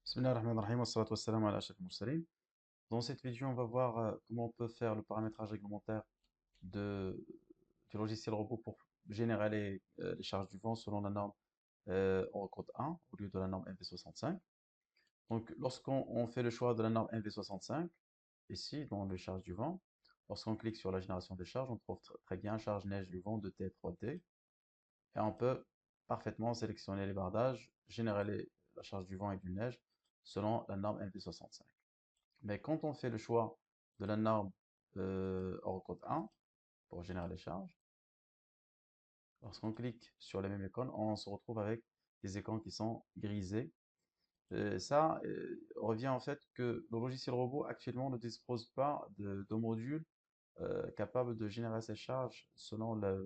Bismillahirrahmanirrahim, wassalatu wassalamu ala ashrafil mursalin. Dans cette vidéo, on va voir comment on peut faire le paramétrage réglementaire de, du logiciel robot pour générer les charges du vent selon la norme Eurocode 1 au lieu de la norme MV65. Donc, lorsqu'on fait le choix de la norme MV65, ici, dans les charges du vent, lorsqu'on clique sur la génération des charges, on trouve très bien charge neige du vent de T3D et on peut parfaitement sélectionner les bardages, générer la charge du vent et du neige selon la norme MV65. Mais quand on fait le choix de la norme Eurocode 1 pour générer les charges, lorsqu'on clique sur les mêmes icônes, on se retrouve avec des icônes qui sont grisées. Ça revient en fait que le logiciel robot actuellement ne dispose pas de module capable de générer ces charges selon la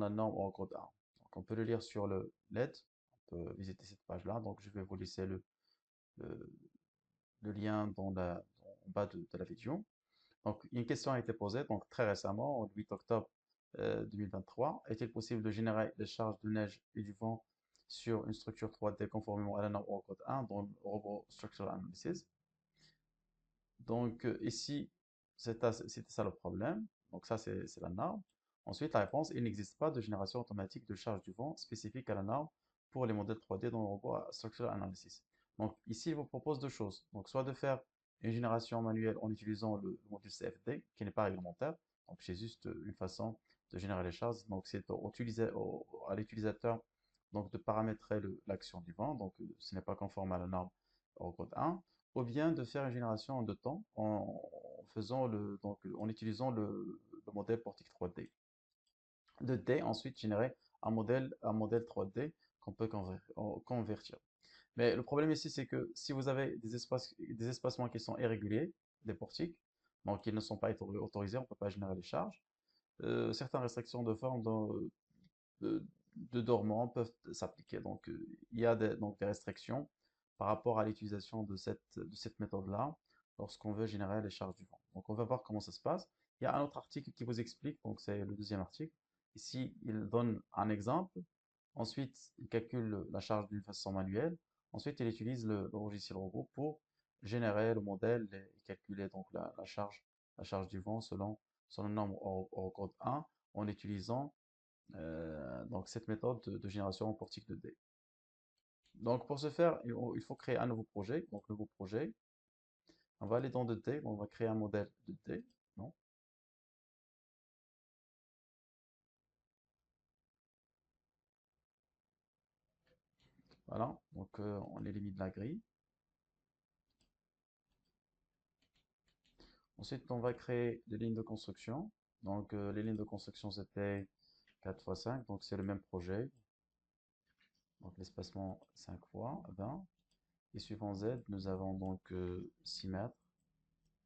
norme Eurocode 1. Donc on peut le lire sur le LED, on peut visiter cette page-là. Donc je vais vous laisser le- le lien en bas de la vidéo. Donc, une question a été posée, donc très récemment, le 8 octobre 2023. Est-il possible de générer des charges de neige et du vent sur une structure 3D conformément à la norme Eurocode 1 dans le robot Structural Analysis? Donc, ici, c'était ça le problème. Donc, ça, c'est la norme. Ensuite, la réponse, il n'existe pas de génération automatique de charge du vent spécifique à la norme pour les modèles 3D dans le robot Structural Analysis. Donc, ici, il vous propose deux choses. Donc, soit de faire une génération manuelle en utilisant le module CFD, qui n'est pas réglementaire. Donc, c'est juste une façon de générer les charges. Donc, c'est à l'utilisateur donc de paramétrer l'action du vent. Donc, ce n'est pas conforme à la norme Eurocode 1 ou bien de faire une génération en deux temps en utilisant le modèle Portic 3D. De D, ensuite générer un modèle 3D qu'on peut convertir. Mais le problème ici, c'est que si vous avez des espacements qui sont irréguliers, des portiques, donc ils ne sont pas autorisés, on ne peut pas générer les charges, certaines restrictions de forme de, de dormant peuvent s'appliquer. Donc, il y a donc des restrictions par rapport à l'utilisation de cette méthode-là lorsqu'on veut générer les charges du vent. Donc, on va voir comment ça se passe. Il y a un autre article qui vous explique, donc c'est le deuxième article. Ici, il donne un exemple. Ensuite, il calcule la charge d'une façon manuelle. Ensuite, il utilise le logiciel robot pour générer le modèle et calculer donc la charge du vent selon le norme Eurocode 1 en utilisant donc cette méthode de génération en portique 2D. Donc pour ce faire, il faut créer un nouveau projet. Donc nouveau projet, on va aller dans 2D, on va créer un modèle 2D. Non, voilà, donc on élimine la grille. Ensuite, on va créer des lignes de construction. Donc les lignes de construction, c'était 4 x 5, donc c'est le même projet. Donc l'espacement 5 fois 20. Et suivant Z, nous avons donc 6 mètres,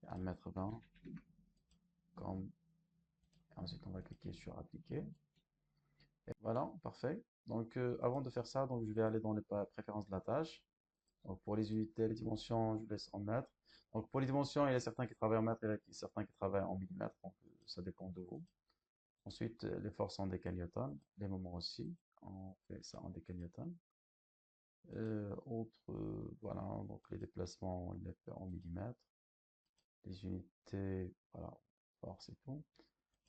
1,20 m, comme... Ensuite, on va cliquer sur appliquer. Et voilà, parfait. Donc, avant de faire ça, donc, je vais aller dans les préférences de la tâche. Donc, pour les unités, les dimensions, je laisse en mètres. Donc, pour les dimensions, il y a certains qui travaillent en mètres et certains qui travaillent en millimètres. Donc, ça dépend de vous. Ensuite, les forces en décalnewton, les moments aussi. On fait ça en décalnewton. Voilà, donc les déplacements, on les fait en millimètres. Les unités, voilà, force et tout.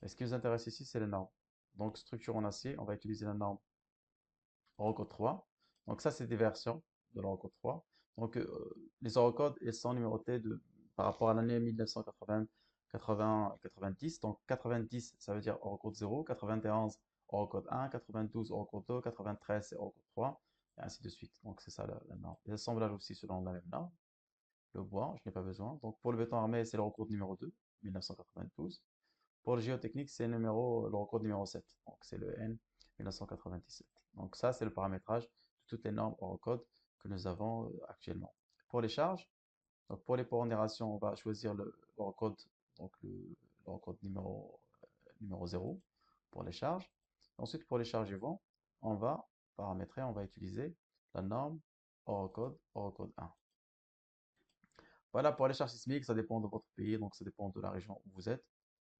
Et ce qui nous intéresse ici, c'est les normes. Donc, structure en acier, on va utiliser la norme Eurocode 3. Donc ça, c'est des versions de l'Eurocode 3. Donc les Eurocodes, ils sont numérotés par rapport à l'année 1980, 80, 90. Donc 90, ça veut dire Eurocode 0, 91, Eurocode 1, 92, Eurocode 2, 93, c'est Eurocode 3, et ainsi de suite. Donc c'est ça la norme. Les assemblages aussi selon la même norme. Le bois, je n'ai pas besoin. Donc pour le béton armé, c'est l'Eurocode numéro 2, 1992. Pour le géotechnique, c'est le record numéro 7. Donc, c'est le N 1997. Donc, ça, c'est le paramétrage de toutes les normes Eurocode que nous avons actuellement. Pour les charges, donc pour les pondérations, on va choisir l'Eurocode, donc l'Eurocode numéro 0 pour les charges. Ensuite, pour les charges et vent, on va paramétrer, on va utiliser la norme Eurocode 1. Voilà, pour les charges sismiques, ça dépend de votre pays, donc ça dépend de la région où vous êtes.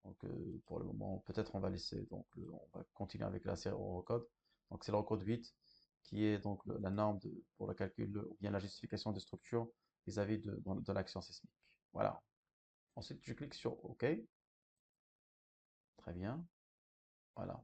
Donc pour le moment, peut-être on va laisser, donc on va continuer avec la série Eurocode. Donc c'est l'Eurocode 8, qui est donc la norme pour le calcul ou bien la justification de structure vis-à-vis de l'action sismique. Voilà. Ensuite, je clique sur OK. Très bien. Voilà.